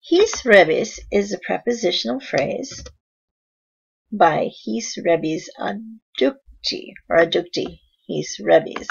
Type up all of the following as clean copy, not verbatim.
His rebis is a prepositional phrase by his rebis adukti, or adukti, his rebis.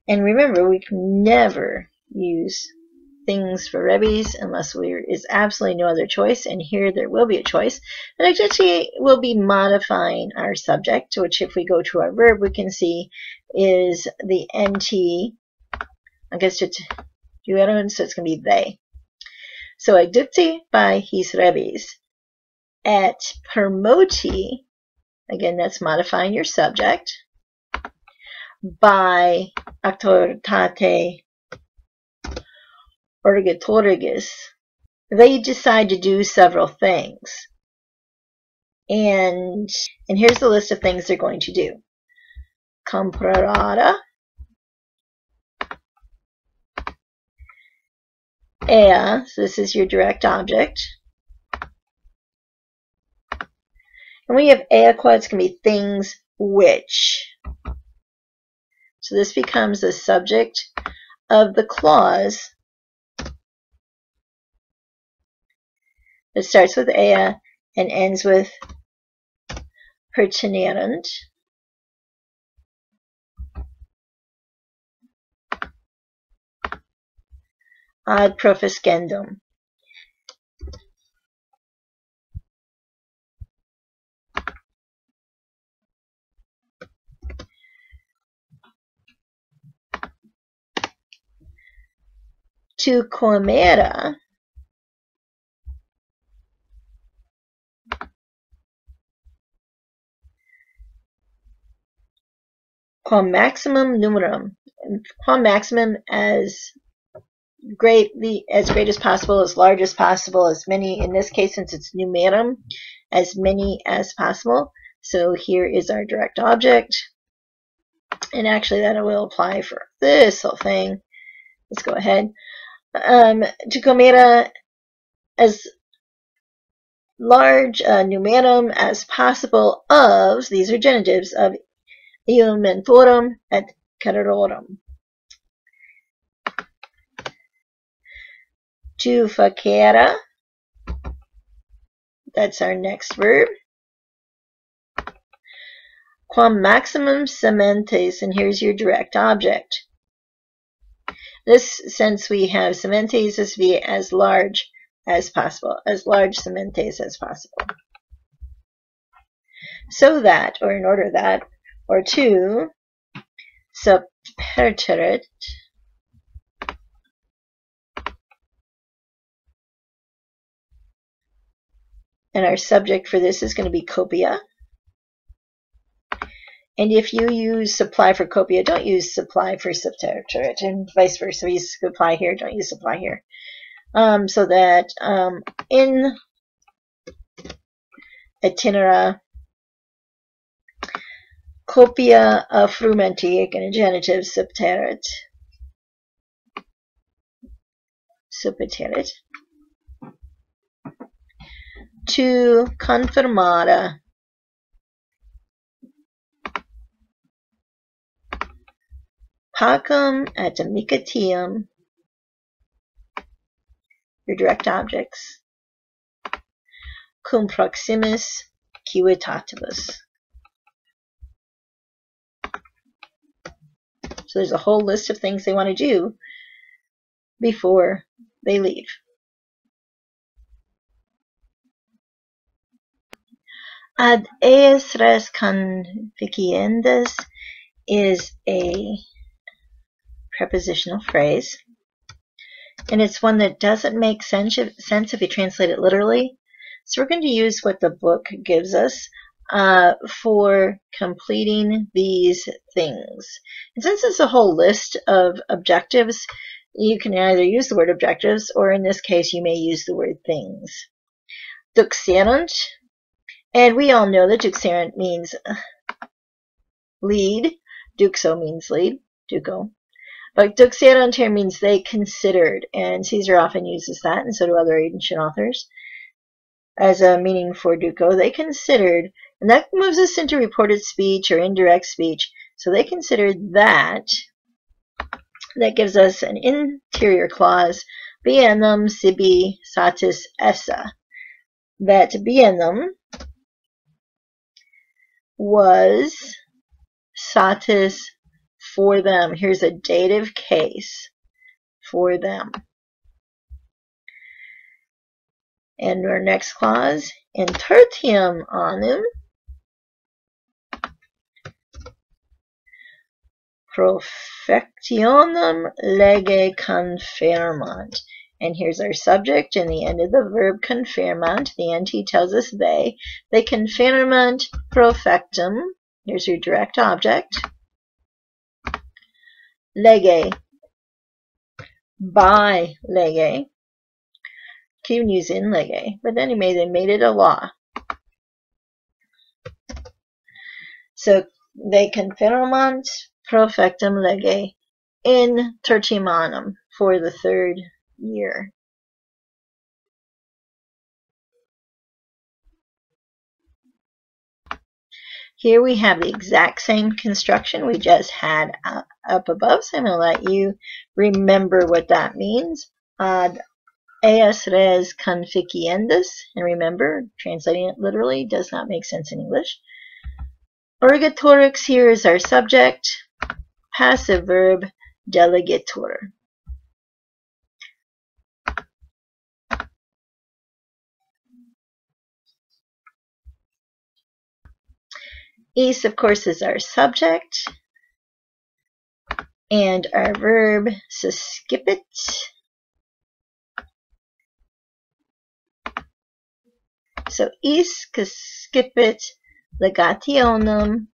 And remember, we can never use things for rebis unless there is absolutely no other choice, and here there will be a choice. But adukti will be modifying our subject, which if we go to our verb, we can see is the NT, I guess it's dueron, so it's going to be they. So adukti by his rebis. Et permoti, again, that's modifying your subject, by auctoritate orgatorigis. They decide to do several things. And here's the list of things they're going to do. Comprarada, ea, so this is your direct object. And when you have ea qua, it's going to be things which. So this becomes the subject of the clause that starts with ea and ends with pertinerant. Ad profescendum. To comera, quam maximum numerum, quam maximum as great as possible, as large as possible, as many, in this case since it's numerum, as many as possible. So here is our direct object, and actually that will apply for this whole thing. Let's go ahead. To comera, as large numerum as possible of, these are genitives, of elementorum et carerorum. To facere, that's our next verb. Quam maximum sementes, and here's your direct object. This, since we have sementes, this will be as large as possible, as large sementes as possible. So that, or in order that, or to subperteret, and our subject for this is going to be copia. And if you use supply for copia, don't use supply for subterratorate, and vice versa. Use supply here, don't use supply here. So that in itinera copia frumenti, again a genitive, subterret, to confirmare, pacem et amicitium, your direct objects, cum proximis civitatibus. So there's a whole list of things they want to do before they leave. Ad eis res conficiendas is a prepositional phrase, and it's one that doesn't make sense if you translate it literally. So we're going to use what the book gives us for completing these things. And since it's a whole list of objectives, you can either use the word objectives, or in this case you may use the word things. Duxerent, and we all know that duxerent means lead. Duxo means lead, duco. But duxerent here means they considered, and Caesar often uses that, and so do other ancient authors, as a meaning for duco. They considered, and that moves us into reported speech or indirect speech. So they considered that. That gives us an interior clause Bienum sibi satis essa. That bienum was satis for them. Here's a dative case for them. And our next clause, in tertium annum profectionem lege confirmant. And here's our subject and the end of the verb confirmant. The NT tells us they confirmant profectum. Here's your direct object. Lege, by lege. Keep using lege, but anyway, they made it a law. So they confirmant profectum lege in tertium annum for the third year. Here we have the exact same construction we just had up above, so I'm going to let you remember what that means. Ad eas res conficiendus, and remember, translating it literally does not make sense in English. Ergatorix here is our subject, passive verb delegator. Is, of course, is our subject, and our verb suscipit. So is suscipit legationem.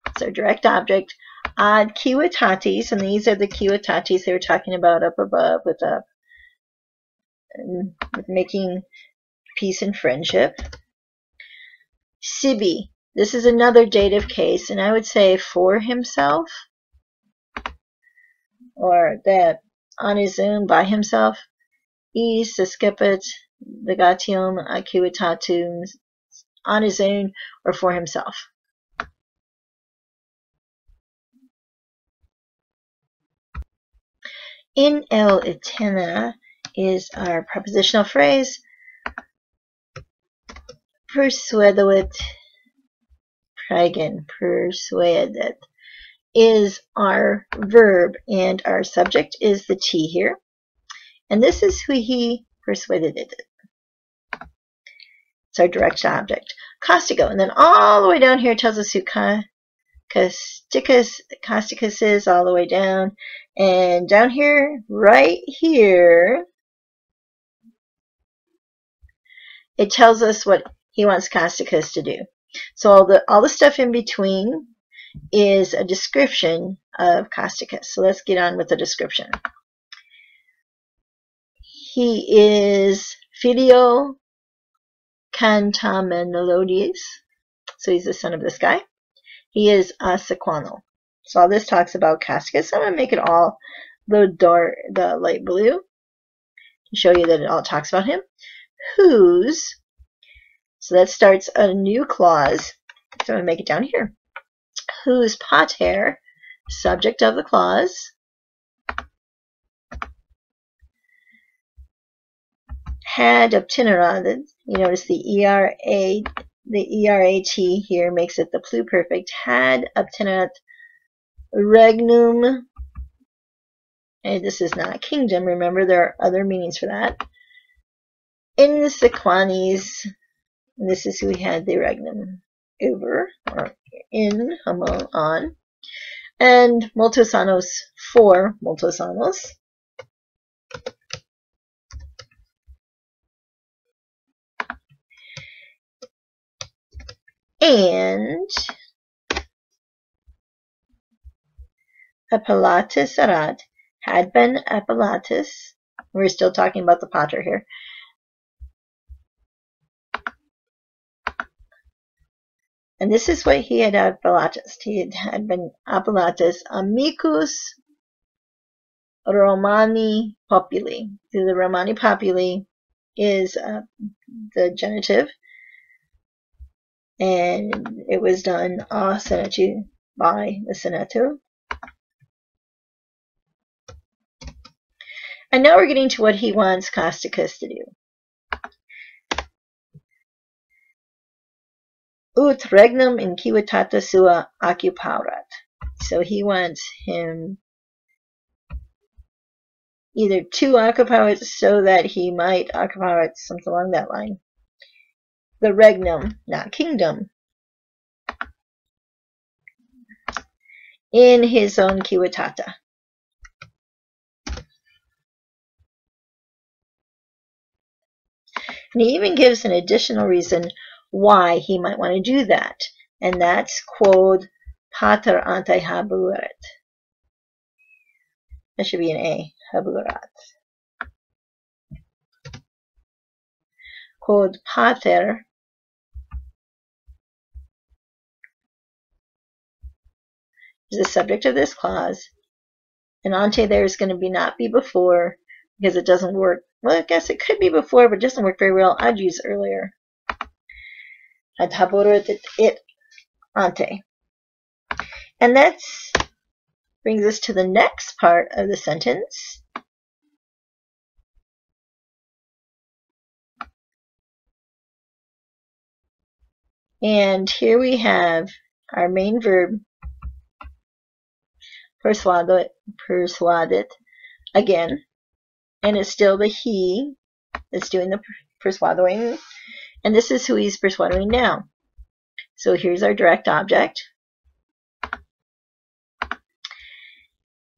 It's our direct object. Ad civitatis, and these are the civitatis they were talking about up above with making peace and friendship. Sibi, this is another dative case, and I would say for himself, or that on his own by himself. Is suscipit legatium civitatum, on his own or for himself. In el itena is our prepositional phrase. Persuaduit pragen, persuadet is our verb, and our subject is the T here. And this is who he persuaded it. It's our direct object. Castigo, and then all the way down here tells us who Causticus is, all the way down. And down here, right here, it tells us what he wants Causticus to do. So all the stuff in between is a description of Causticus. So let's get on with the description. He is filio Cantamenolodes, so he's the son of this guy. He is Sequano. So all this talks about Causticus. I'm going to make it all the light blue to show you that it all talks about him. Whose, so that starts a new clause. So I'm going to make it down here. Whose pater, subject of the clause, had obtinerated. You notice the ERAT here makes it the pluperfect. Had obtinerat regnum. And this is not a kingdom. Remember, there are other meanings for that. In sequanis, and this is who we had the regnum over, or in, on. And multos annos, for multos annos. And appellatus erat, had been appellatus. We're still talking about the pater here. And this is what he had appellatus. He had been appellatus amicus Romani populi. So the Romani populi is the genitive. And it was done a senetu, by the seneto. And now we're getting to what he wants Costikus to do. Ut regnum in civitata sua occuparat. So he wants him either to occupy it so that he might occupy it, something along that line. The regnum, not kingdom, in his own civitata. And he even gives an additional reason why he might want to do that, and that's quod pater ante habuerat. That should be an A, habuerat. Quod pater is the subject of this clause, and ante there is going to be not be before, because it doesn't work. Well, I guess it could be before, but it doesn't work very well. I'd use earlier. Ad habuerat it ante. And that brings us to the next part of the sentence. And here we have our main verb, persuadit again. And it's still the he that's doing the persuading. And this is who he's persuading now. So here's our direct object.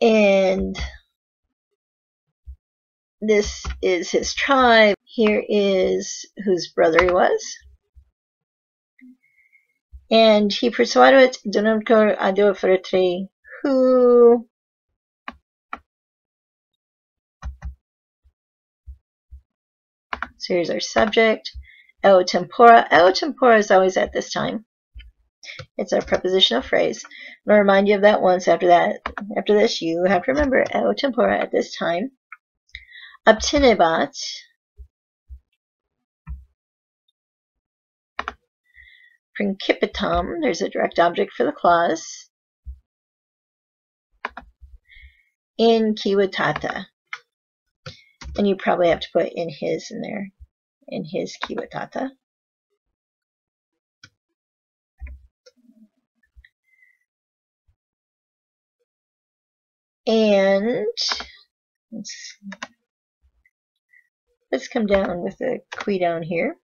And this is his tribe. Here is whose brother he was. And he persuaded Donumcor ado fretri, who so here's our subject. El tempora. El tempora is always at this time. It's our prepositional phrase. I'll remind you of that once. After this, you have to remember el tempora at this time. Obtinebat. Principitum. There's a direct object for the clause. In civitata. And you probably have to put in his in there. In his civitata. And let's come down with the qui down here.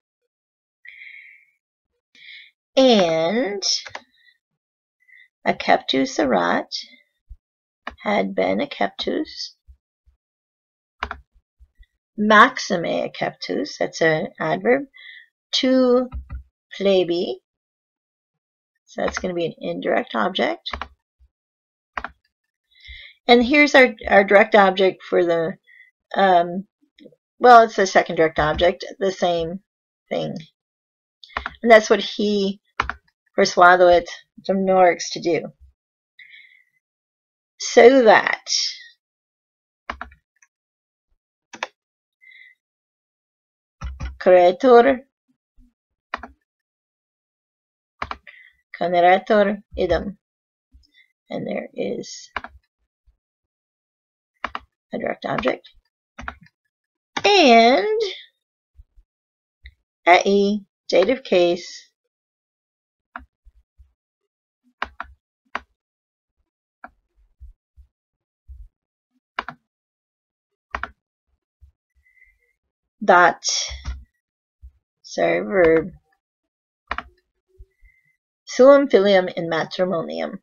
And a captus erat had been a captus. Maxime a captus, that's an adverb. To plebi, so that's going to be an indirect object. And here's our direct object for the, well, it's the second direct object, the same thing. And that's what he persuaded Norix to do. So that creator generator idem. And there is a direct object. And AE, dative case, dot, sorry, verb, suum filium in matrimonium.